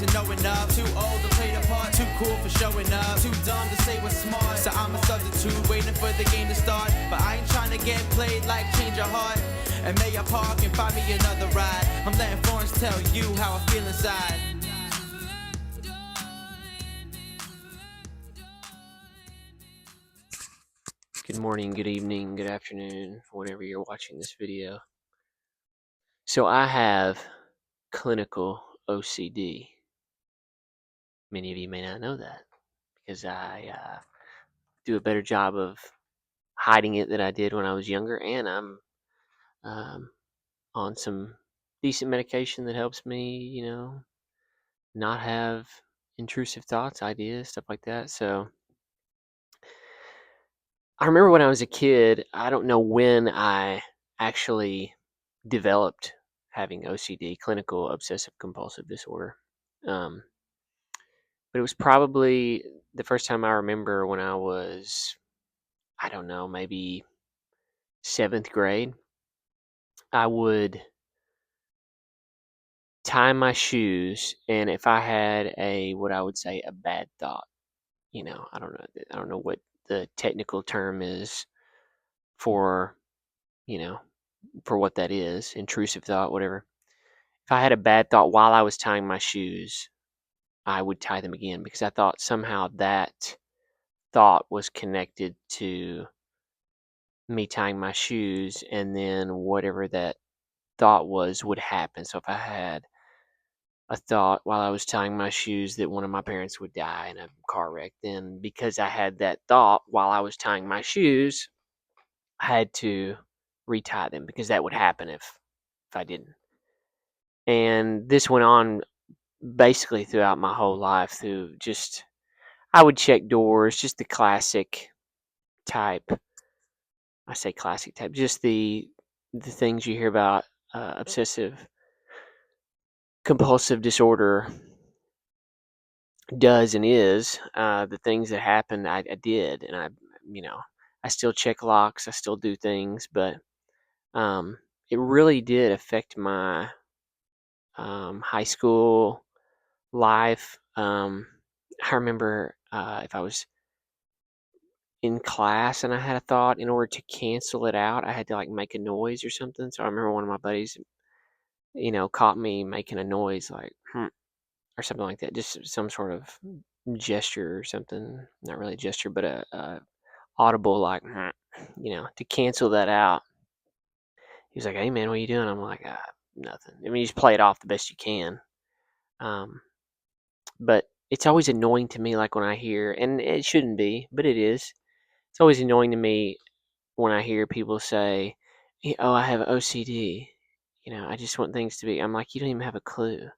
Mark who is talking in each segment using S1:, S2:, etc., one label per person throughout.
S1: to know enough. Too old to play the part, too cool for showing up. Too dumb to say what's smart, so I'm a substitute waiting for the game to start. But I ain't trying to get played like change your heart. And may I park and find me another ride. I'm letting Florence tell you how I feel inside.
S2: Good morning, good evening, good afternoon, whenever you're watching this video. So I have clinical OCD. Many of you may not know that because I do a better job of hiding it than I did when I was younger, and I'm on some decent medication that helps me, not have intrusive thoughts, ideas, stuff like that. So I remember when I was a kid, I don't know when I actually developed having OCD, clinical obsessive compulsive disorder. Um, but it was probably the first time I remember when I was, I don't know, maybe 7th grade. I would tie my shoes, and if I had what I would say a bad thought, I don't know what the technical term is for, you know, for what that is, intrusive thought, whatever. If I had a bad thought while I was tying my shoes, I would tie them again because I thought somehow that thought was connected to me tying my shoes, and then whatever that thought was would happen. So if I had a thought while I was tying my shoes that one of my parents would die in a car wreck, then because I had that thought while I was tying my shoes, I had to retie them because that would happen if I didn't. And this went on basically throughout my whole life through just I would check doors, just the classic type. I say classic type, just the things you hear about obsessive compulsive disorder does and is. The things that happened, I did, and I still check locks, I still do things, but it really did affect my high school life. I remember if I was in class and I had a thought, in order to cancel it out, I had to like make a noise or something. So I remember one of my buddies, caught me making a noise like or something like that, just some sort of gesture or something. Not really a gesture, but a audible like, to cancel that out. He was like, "Hey man, what are you doing?" I'm like, "Nothing." I mean, you just play it off the best you can. Um, but it's always annoying to me, like when I hear, and it shouldn't be, but it is. It's always annoying to me when I hear people say, "Oh, I have OCD." I just want things to be. I'm like, you don't even have a clue.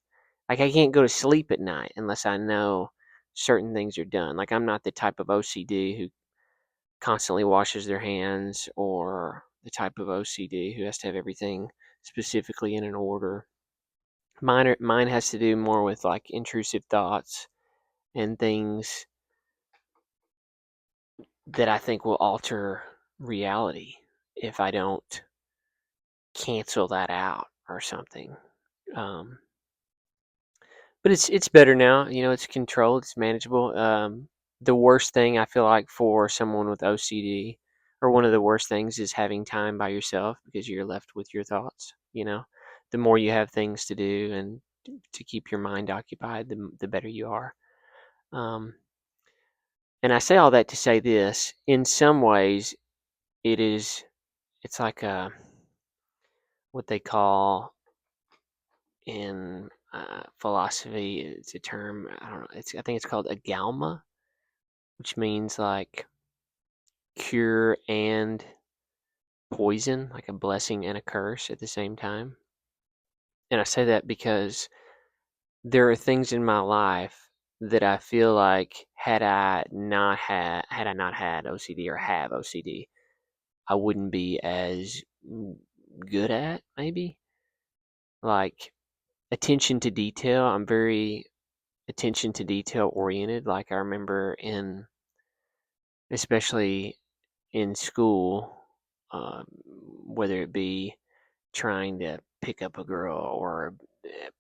S2: Like, I can't go to sleep at night unless I know certain things are done. Like, I'm not the type of OCD who constantly washes their hands, or the type of OCD who has to have everything specifically in an order. Mine has to do more with like intrusive thoughts and things that I think will alter reality if I don't cancel that out or something. Um, but it's better now. It's controlled. It's manageable. The worst thing I feel like for someone with OCD, or one of the worst things, is having time by yourself because you're left with your thoughts. The more you have things to do and to keep your mind occupied, the better you are. Um, and I say all that to say this: in some ways, it's like what they call in philosophy. It's a term, I don't know. I think it's called agalma, which means like cure and poison, like a blessing and a curse at the same time. And I say that because there are things in my life that I feel like had I not had OCD, or have OCD, I wouldn't be as good at, maybe. Like attention to detail. I'm very attention to detail oriented. Like I remember especially in school, whether it be trying to pick up a girl or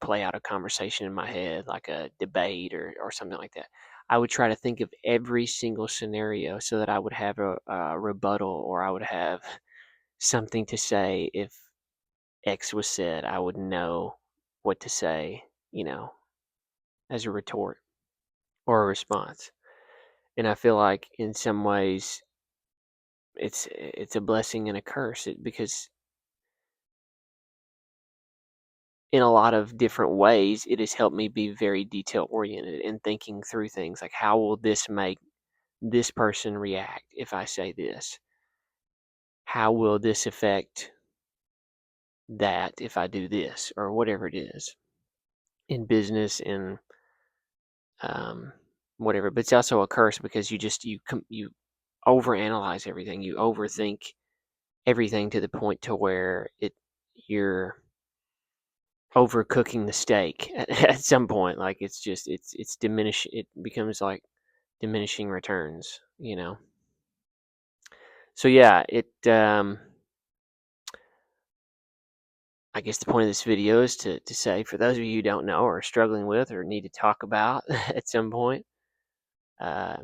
S2: play out a conversation in my head, like a debate or something like that. I would try to think of every single scenario so that I would have a rebuttal, or I would have something to say if X was said. I would know what to say, as a retort or a response. And I feel like in some ways it's a blessing and a curse, because in a lot of different ways it has helped me be very detail oriented and thinking through things like, how will this make this person react if I say this? How will this affect that if I do this, or whatever it is in business and um, whatever. But it's also a curse because you overanalyze everything. You overthink everything to the point to where you're overcooking the steak at some point. Like it's diminish. It becomes like diminishing returns. So yeah, I guess the point of this video is to say, for those of you who don't know or are struggling with or need to talk about at some point, uh,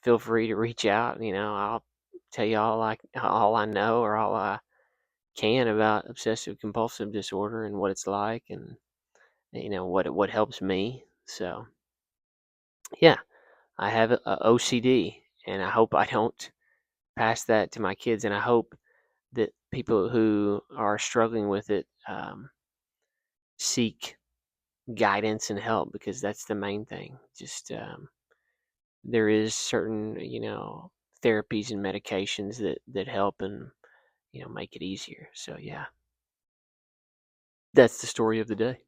S2: feel free to reach out. I'll tell you all I know, or all I can, about obsessive compulsive disorder and what it's like, and what helps me. So yeah, I have a OCD, and I hope I don't pass that to my kids, and I hope that people who are struggling with it seek guidance and help, because that's the main thing. Just there is certain therapies and medications that help and make it easier. So yeah, that's the story of the day.